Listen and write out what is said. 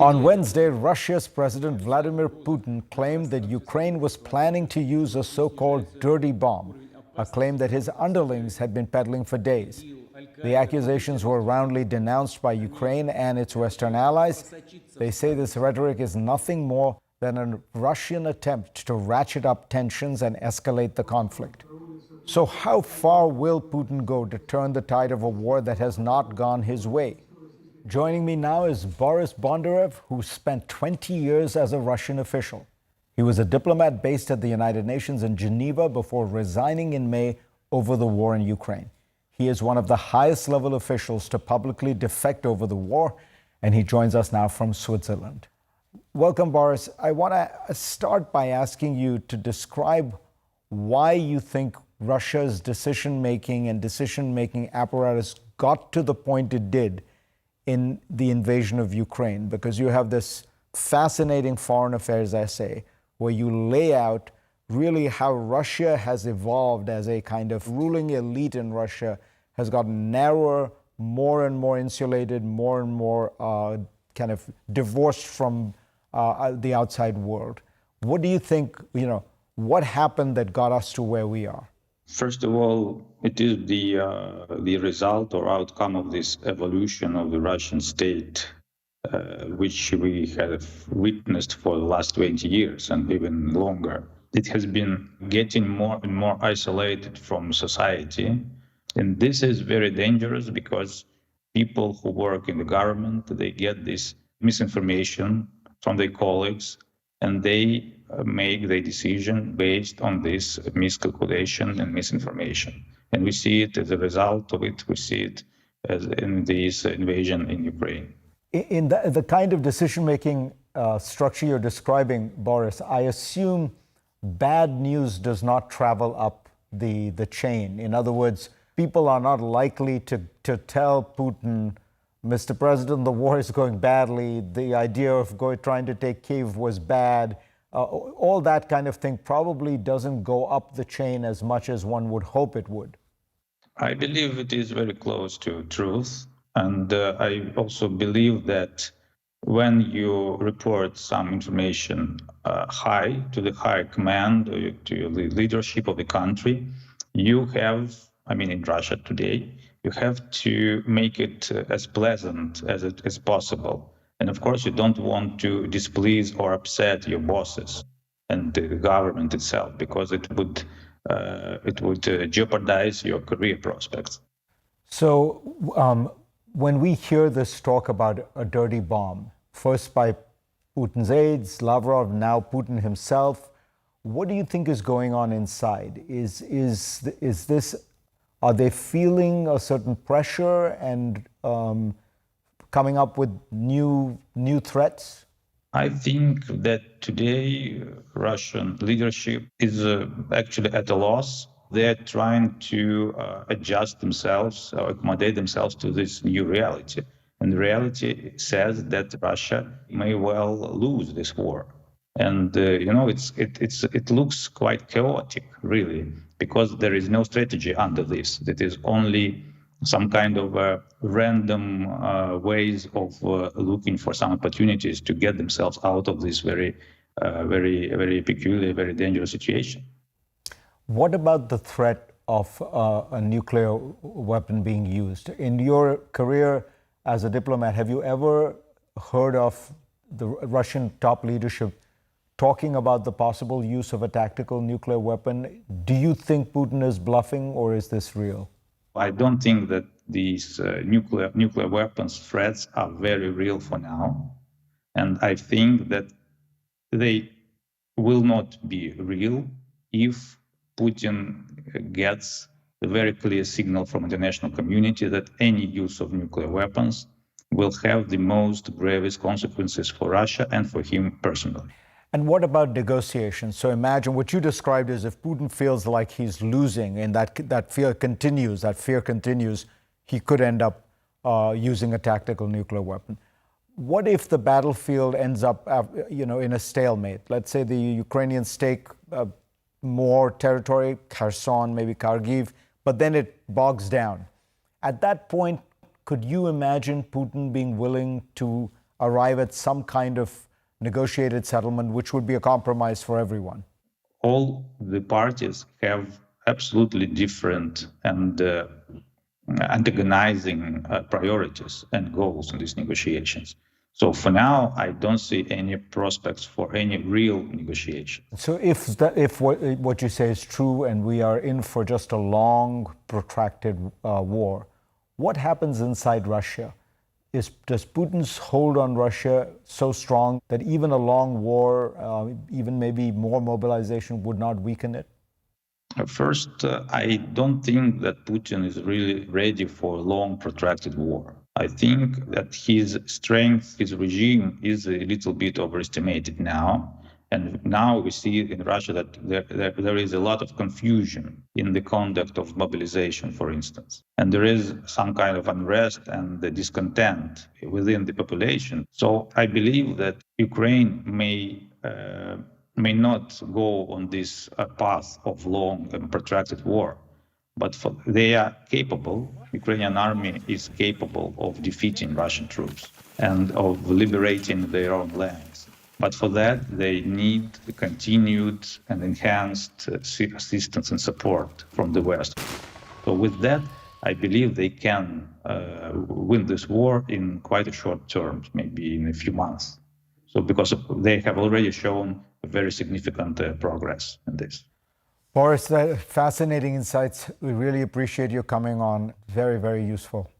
On Wednesday, Russia's President Vladimir Putin claimed that Ukraine was planning to use a so-called dirty bomb, a claim that his underlings had been peddling for days. The accusations were roundly denounced by Ukraine and its Western allies. They say this rhetoric is nothing more than a Russian attempt to ratchet up tensions and escalate the conflict. So how far will Putin go to turn the tide of a war that has not gone his way? Joining me now is Boris Bondarev, who spent 20 years as a Russian official. He was a diplomat based at the United Nations in Geneva before resigning in May over the war in Ukraine. He is one of the highest level officials to publicly defect over the war, and he joins us now from Switzerland. Welcome, Boris. I want to start by asking you to describe why you think Russia's decision-making and decision-making apparatus got to the point it did in the invasion of Ukraine, because you have this fascinating foreign affairs essay where you lay out really how Russia has evolved as a kind of ruling elite in Russia has gotten narrower, more and more insulated, more and more kind of divorced from the outside world. What do you think, what happened that got us to where we are? First of all, it is the result or outcome of this evolution of the Russian state, which we have witnessed for the last 20 years and even longer. It has been getting more and more isolated from society. And this is very dangerous because people who work in the government, they get this misinformation from their colleagues, and they make their decision based on this miscalculation and misinformation. And we see it as a result of it. We see it as in this invasion in Ukraine. In the kind of decision-making structure you're describing, Boris, I assume bad news does not travel up the chain. In other words, people are not likely to tell Putin, Mr. President, the war is going badly, the idea of trying to take Kyiv was bad. All that kind of thing probably doesn't go up the chain as much as one would hope it would. I believe it is very close to truth. And I also believe that when you report some information to the high command, to the leadership of the country, you have, in Russia today, you have to make it as pleasant as possible. And of course, you don't want to displease or upset your bosses and the government itself, because it would jeopardize your career prospects. So when we hear this talk about a dirty bomb, first by Putin's aides, Lavrov, now Putin himself, what do you think is going on inside? Is this? Are they feeling a certain pressure and coming up with new threats? I think that today Russian leadership is actually at a loss. They're trying to adjust themselves or accommodate themselves to this new reality. And the reality says that Russia may well lose this war. And it looks quite chaotic, really, because there is no strategy under this. That is only some kind of random ways of looking for some opportunities to get themselves out of this very peculiar, very dangerous situation. What about the threat of a nuclear weapon being used? In your career as a diplomat, have you ever heard of the Russian top leadership talking about the possible use of a tactical nuclear weapon? Do you think Putin is bluffing, or is this real? I don't think that these nuclear weapons threats are very real for now. And I think that they will not be real if Putin gets a very clear signal from the international community that any use of nuclear weapons will have the most gravest consequences for Russia and for him personally. And what about negotiations? So imagine what you described as if Putin feels like he's losing and that fear continues, he could end up using a tactical nuclear weapon. What if the battlefield ends up in a stalemate? Let's say the Ukrainians take more territory, Kherson, maybe Kharkiv, but then it bogs down. At that point, could you imagine Putin being willing to arrive at some kind of negotiated settlement, which would be a compromise for everyone? All the parties have absolutely different and antagonizing priorities and goals in these negotiations. So for now, I don't see any prospects for any real negotiation. So if what you say is true and we are in for just a long, protracted war, what happens inside Russia? Does Putin's hold on Russia so strong that even a long war, even maybe more mobilization, would not weaken it? First, I don't think that Putin is really ready for a long, protracted war. I think that his strength, his regime is a little bit overestimated now. And now we see in Russia that there is a lot of confusion in the conduct of mobilization, for instance. And there is some kind of unrest and discontent within the population. So I believe that Ukraine may not go on this path of long and protracted war, but they are capable, Ukrainian army is capable of defeating Russian troops and of liberating their own lands. But for that, they need continued and enhanced assistance and support from the West. So with that, I believe they can win this war in quite a short term, maybe in a few months. So because they have already shown very significant progress in this. Boris, fascinating insights. We really appreciate you coming on. Very, very useful.